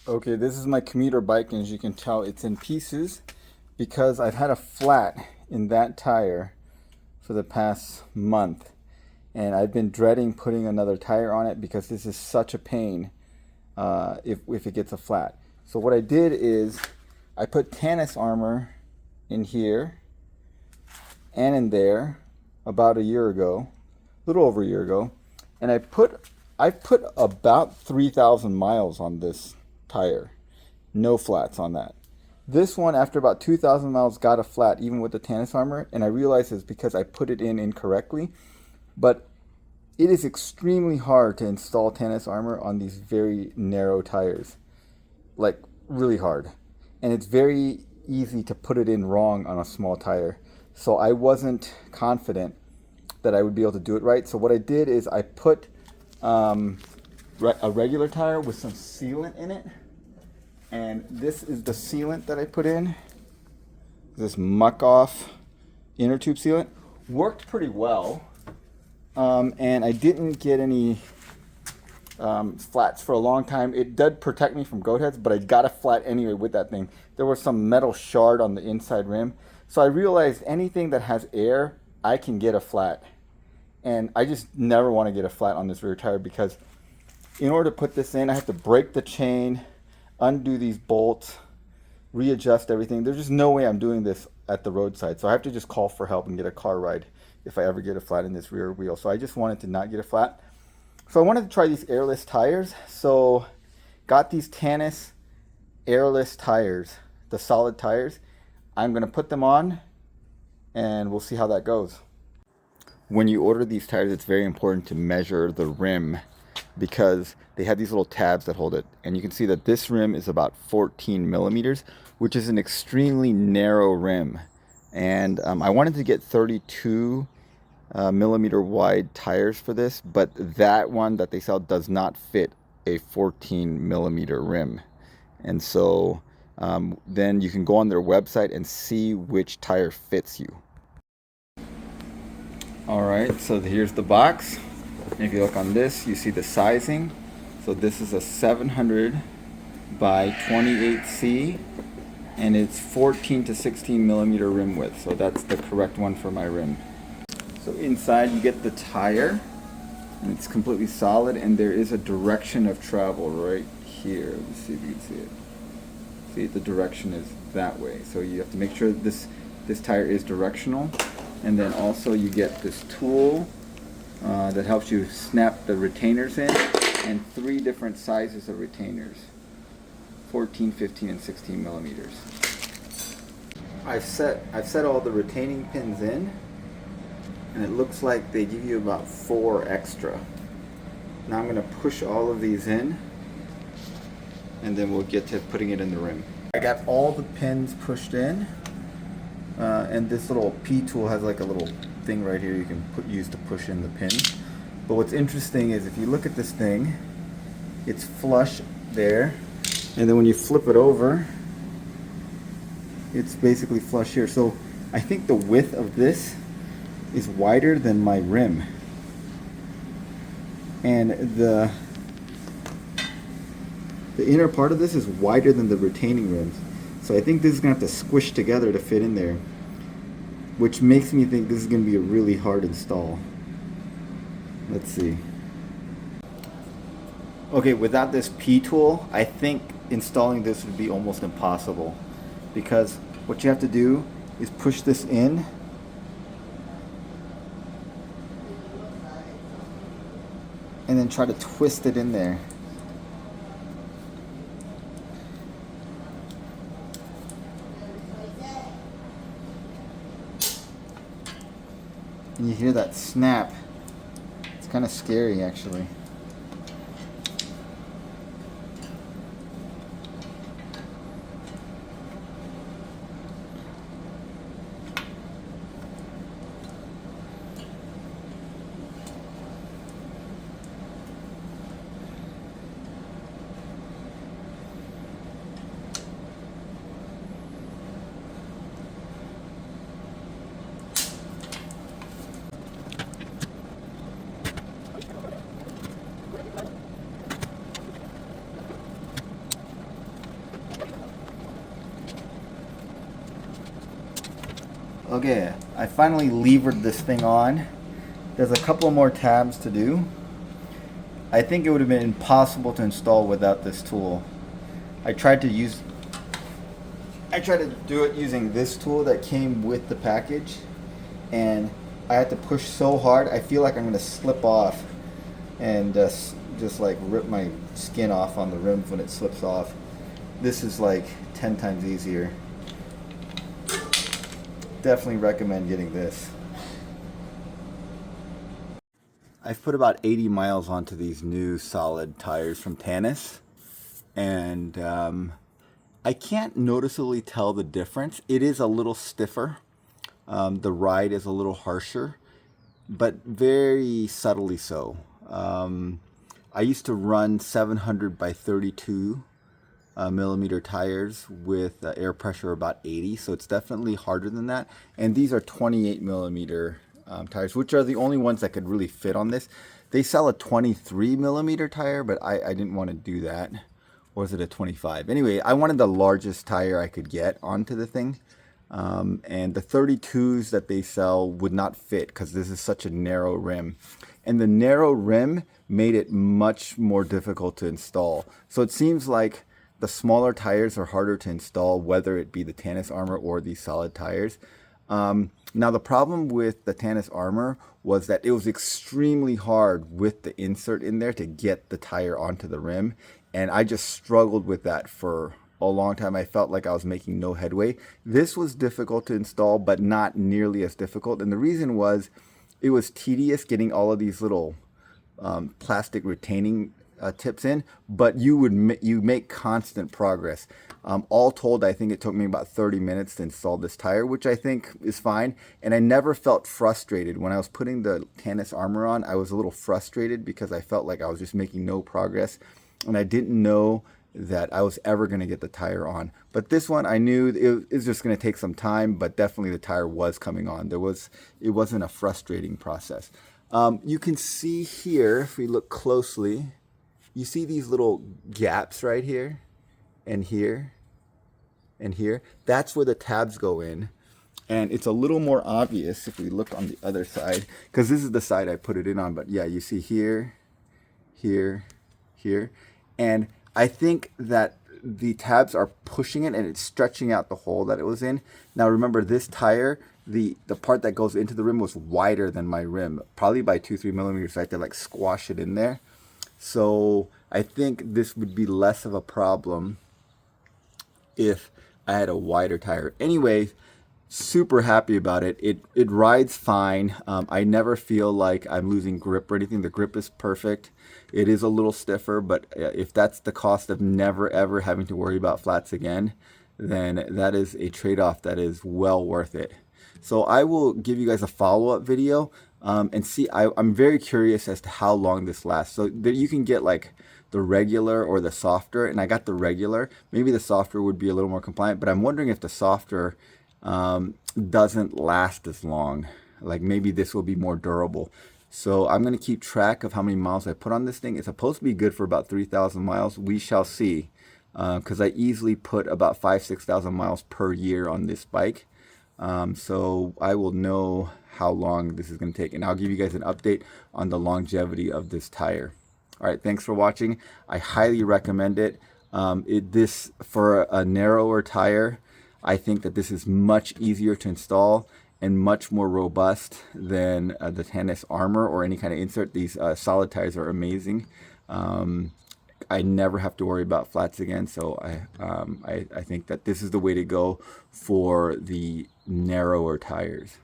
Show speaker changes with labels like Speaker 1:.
Speaker 1: Okay, this is my commuter bike, and as you can tell, it's in pieces because I've had a flat in that tire for the past month. And I've been dreading putting another tire on it because this is such a pain if it gets a flat. So what I did is I put Tannus armor in here and in there about a year ago, a little over a year ago, and I put about 3,000 miles on this tire. No flats on that. This one, after about 2,000 miles, got a flat even with the Tannus armor, and I realized it's because I put it in incorrectly. But it is extremely hard to install Tannus armor on these very narrow tires, like really hard. And it's very easy to put it in wrong on a small tire. So I wasn't confident that I would be able to do it right. So what I did is I put a regular tire with some sealant in it. And this is the sealant that I put in. This muck off inner tube sealant. Worked pretty well. And I didn't get any flats for a long time. It did protect me from goat heads, but I got a flat anyway with that thing. There was some metal shard on the inside rim. So I realized anything that has air, I can get a flat. And I just never want to get a flat on this rear tire because in order to put this in, I have to break the chain, undo these bolts, readjust everything. There's just no way I'm doing this at the roadside. So I have to just call for help and get a car ride if I ever get a flat in this rear wheel. So I just wanted to not get a flat. So I wanted to try these airless tires. So got these Tannus airless tires, the solid tires. I'm going to put them on and we'll see how that goes. When you order these tires, it's very important to measure the rim because they have these little tabs that hold it. And you can see that this rim is about 14 millimeters, which is an extremely narrow rim. And I wanted to get 32 millimeter wide tires for this, but that one that they sell does not fit a 14 millimeter rim. And so then you can go on their website and see which tire fits you. Alright, so here's the box. And if you look on this, you see the sizing. So this is a 700 by 28C, and it's 14 to 16 millimeter rim width. So that's the correct one for my rim. So inside you get the tire, and it's completely solid, and there is a direction of travel right here. Let me see if you can see it. See, the direction is that way. So you have to make sure that this tire is directional. And then also you get this tool that helps you snap the retainers in, and 3 different sizes of retainers, 14, 15, and 16 millimeters. I've set all the retaining pins in, and it looks like they give you about 4 extra. Now I'm going to push all of these in, and then we'll get to putting it in the rim. I got all the pins pushed in. And this little P tool has like a little thing right here you can use to push in the pin. But what's interesting is if you look at this thing, it's flush there, and then when you flip it over, it's basically flush here. So I think the width of this is wider than my rim, and the inner part of this is wider than the retaining rims. So I think this is going to have to squish together to fit in there, which makes me think this is going to be a really hard install. Let's see. Okay, without this P tool, I think installing this would be almost impossible, because what you have to do is push this in and then try to twist it in there. And you hear that snap. It's kind of scary, actually. Okay, I finally levered this thing on. There's a couple more tabs to do. I think it would have been impossible to install without this tool. I tried to do it using this tool that came with the package, and I had to push so hard. I feel like I'm going to slip off and just like rip my skin off on the rims when it slips off. This is like 10 times easier. Definitely recommend getting this. I've put about 80 miles onto these new solid tires from Tannus, and I can't noticeably tell the difference. It is a little stiffer. The ride is a little harsher, but very subtly so. I used to run 700 by 32 millimeter tires with air pressure about 80, so it's definitely harder than that. And these are 28 millimeter tires, which are the only ones that could really fit on this. They sell a 23 millimeter tire, but I didn't want to do that. Or is it a 25? Anyway, I wanted the largest tire I could get onto the thing. And the 32s that they sell would not fit because this is such a narrow rim. And the narrow rim made it much more difficult to install. So it seems like the smaller tires are harder to install, whether it be the Tannus Armor or these solid tires. Now the problem with the Tannus Armor was that it was extremely hard with the insert in there to get the tire onto the rim. And I just struggled with that for a long time. I felt like I was making no headway. This was difficult to install, but not nearly as difficult. And the reason was it was tedious getting all of these little plastic retaining tips in, but you make constant progress. All told, I think it took me about 30 minutes to install this tire, which I think is fine. And I never felt frustrated. When I was putting the Tannus Armor on, I was a little frustrated because I felt like I was just making no progress. And I didn't know that I was ever going to get the tire on. But this one, I knew it was just going to take some time, but definitely the tire was coming on. It wasn't a frustrating process. You can see here, if we look closely, you see these little gaps right here and here and here. That's where the tabs go in. And it's a little more obvious if we look on the other side, because this is the side I put it in on. But yeah, you see here, here, here. And I think that the tabs are pushing it and it's stretching out the hole that it was in. Now remember, this tire, the part that goes into the rim was wider than my rim, probably by 2-3 millimeters. So I had to like squash it in there. So I think this would be less of a problem if I had a wider tire. Anyway, super happy about it. It rides fine. I never feel like I'm losing grip or anything. The grip is perfect. It is a little stiffer, but if that's the cost of never ever having to worry about flats again, then that is a trade-off that is well worth it. So I will give you guys a follow-up video and see. I'm very curious as to how long this lasts. So that you can get like the regular or the softer, and I got the regular. Maybe the softer would be a little more compliant, but I'm wondering if the softer doesn't last as long. Like maybe this will be more durable. So I'm going to keep track of how many miles I put on this thing. It's supposed to be good for about 3,000 miles. We shall see, because I easily put about 5,000-6,000 miles per year on this bike. So I will know how long this is going to take, and I'll give you guys an update on the longevity of this tire. All right, thanks for watching. I highly recommend it. This for a narrower tire, I think that this is much easier to install and much more robust than the Tannus Armor or any kind of insert. These solid tires are amazing. I never have to worry about flats again, so I think that this is the way to go for the narrower tires.